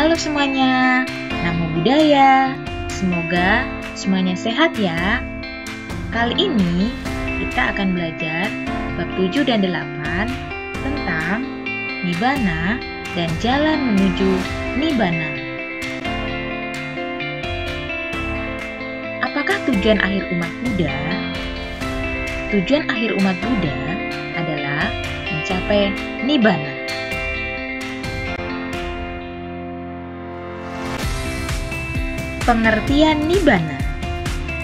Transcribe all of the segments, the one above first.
Halo semuanya, Namo Buddhaya. Semoga semuanya sehat ya. Kali ini kita akan belajar bab 7 dan 8 tentang Nibbana dan jalan menuju Nibbana. Apakah tujuan akhir umat Buddha? Tujuan akhir umat Buddha adalah mencapai Nibbana. Pengertian Nibbana.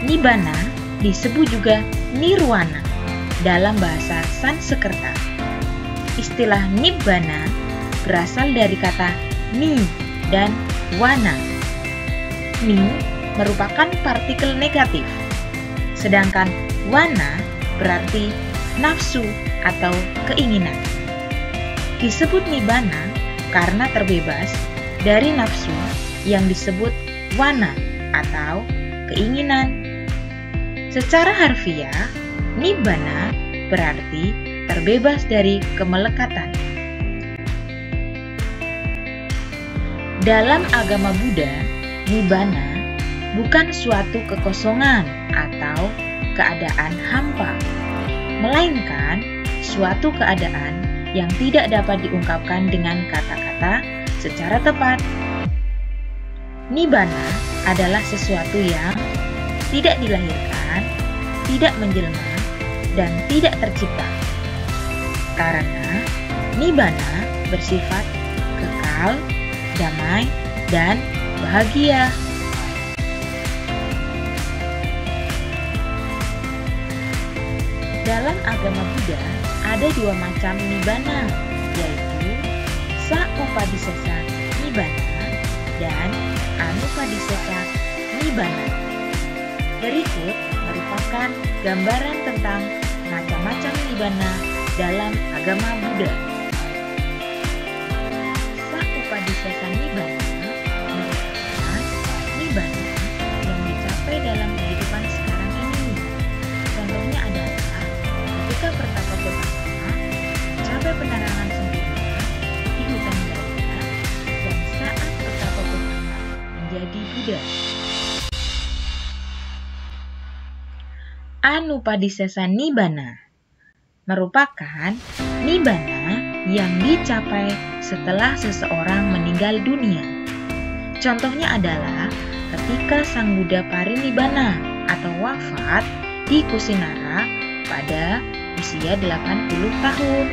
Nibbana disebut juga Nirwana dalam bahasa Sanskerta. Istilah Nibbana berasal dari kata Ni dan Wana. Ni merupakan partikel negatif, sedangkan Wana berarti nafsu atau keinginan. Disebut Nibbana karena terbebas dari nafsu yang disebut wana atau keinginan. Secara harfiah, Nibbana berarti terbebas dari kemelekatan. Dalam agama Buddha, Nibbana bukan suatu kekosongan atau keadaan hampa, melainkan suatu keadaan yang tidak dapat diungkapkan dengan kata-kata secara tepat. Nibbana adalah sesuatu yang tidak dilahirkan, tidak menjelma, dan tidak tercipta. Karena Nibbana bersifat kekal, damai, dan bahagia. Dalam agama Buddha ada dua macam Nibbana, yaitu Sa-upadisesa Nibbana dan Anupadisesa Nibbana. Berikut merupakan gambaran tentang macam-macam Nibbana dalam agama Buddha. Sa-upadisesa Nibbana merupakan Nibbana yang dicapai dalam kehidupan sekarang ini. Contohnya adalah ketika pertapa Gotama mencapai penerangan sempurna di hutan Jaya dan saat pertapa Gotama menjadi Buddha. Anupadisesa Nibbana merupakan Nibbana yang dicapai setelah seseorang meninggal dunia. Contohnya adalah ketika Sang Buddha Parinibbana atau wafat di Kusinara pada usia 80 tahun.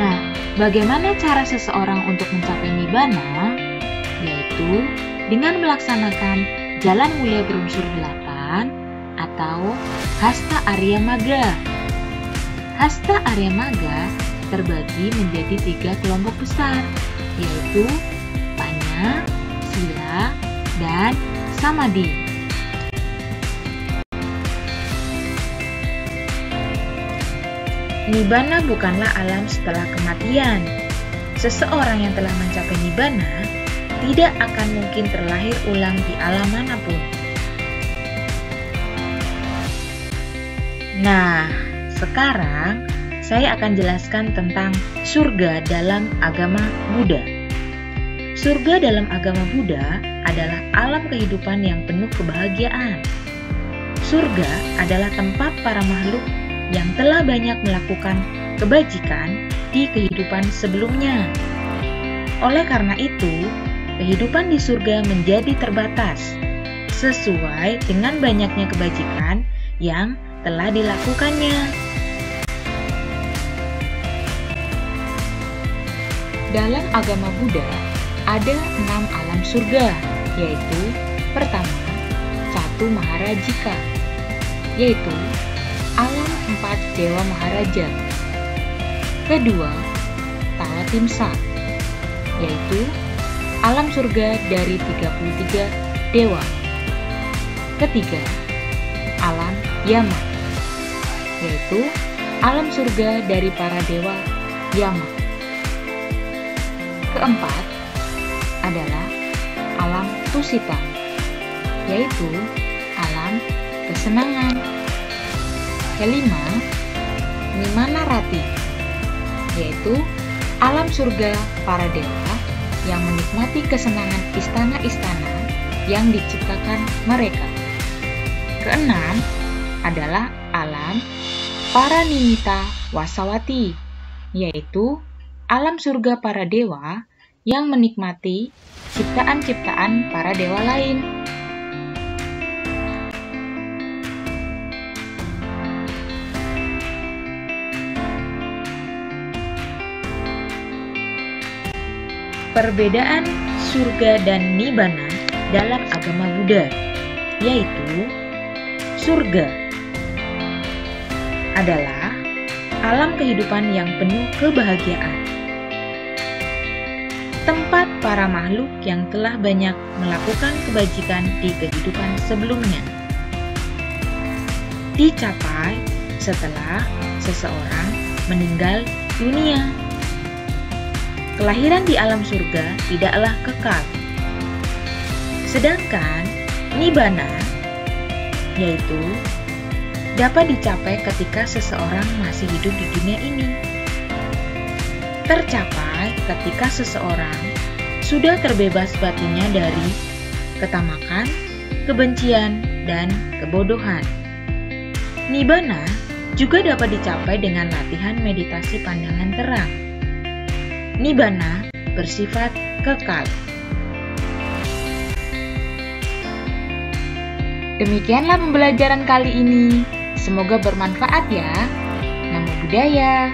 Nah, bagaimana cara seseorang untuk mencapai Nibbana? Yaitu dengan melaksanakan jalan mulia berunsur 8 atau Hasta Arya Magga. Hasta Arya Magga terbagi menjadi 3 kelompok besar, yaitu Panya, Sila, dan Samadhi. Nibbana bukanlah alam setelah kematian. Seseorang yang telah mencapai Nibbana tidak akan mungkin terlahir ulang di alam manapun. Nah, sekarang saya akan jelaskan tentang surga dalam agama Buddha. Surga dalam agama Buddha adalah alam kehidupan yang penuh kebahagiaan. Surga adalah tempat para makhluk yang telah banyak melakukan kebajikan di kehidupan sebelumnya. Oleh karena itu, kehidupan di surga menjadi terbatas, sesuai dengan banyaknya kebajikan yang telah dilakukannya. Dalam agama Buddha, ada 6 alam surga, yaitu pertama, Catu Maharajika, yaitu alam 4 Dewa Maharaja. Kedua, Tawatimsa, yaitu alam surga dari 33 dewa. Ketiga, alam Yama, yaitu alam surga dari para dewa Yama. Keempat adalah alam Tusita, yaitu alam kesenangan. Kelima, Nimmana Rati, yaitu alam surga para dewa yang menikmati kesenangan istana-istana yang diciptakan mereka. Keenam adalah alam para nimita wasawati, yaitu alam surga para dewa yang menikmati ciptaan-ciptaan para dewa lain. Perbedaan surga dan nibbana dalam agama Buddha, yaitu surga adalah alam kehidupan yang penuh kebahagiaan, tempat para makhluk yang telah banyak melakukan kebajikan di kehidupan sebelumnya dicapai setelah seseorang meninggal dunia. Kelahiran di alam surga tidaklah kekal. Sedangkan nibbana, yaitu dapat dicapai ketika seseorang masih hidup di dunia ini. Tercapai ketika seseorang sudah terbebas batinnya dari ketamakan, kebencian, dan kebodohan. Nibbana juga dapat dicapai dengan latihan meditasi pandangan terang. Nibbana bersifat kekal. Demikianlah pembelajaran kali ini. Semoga bermanfaat ya. Namo Buddhaya.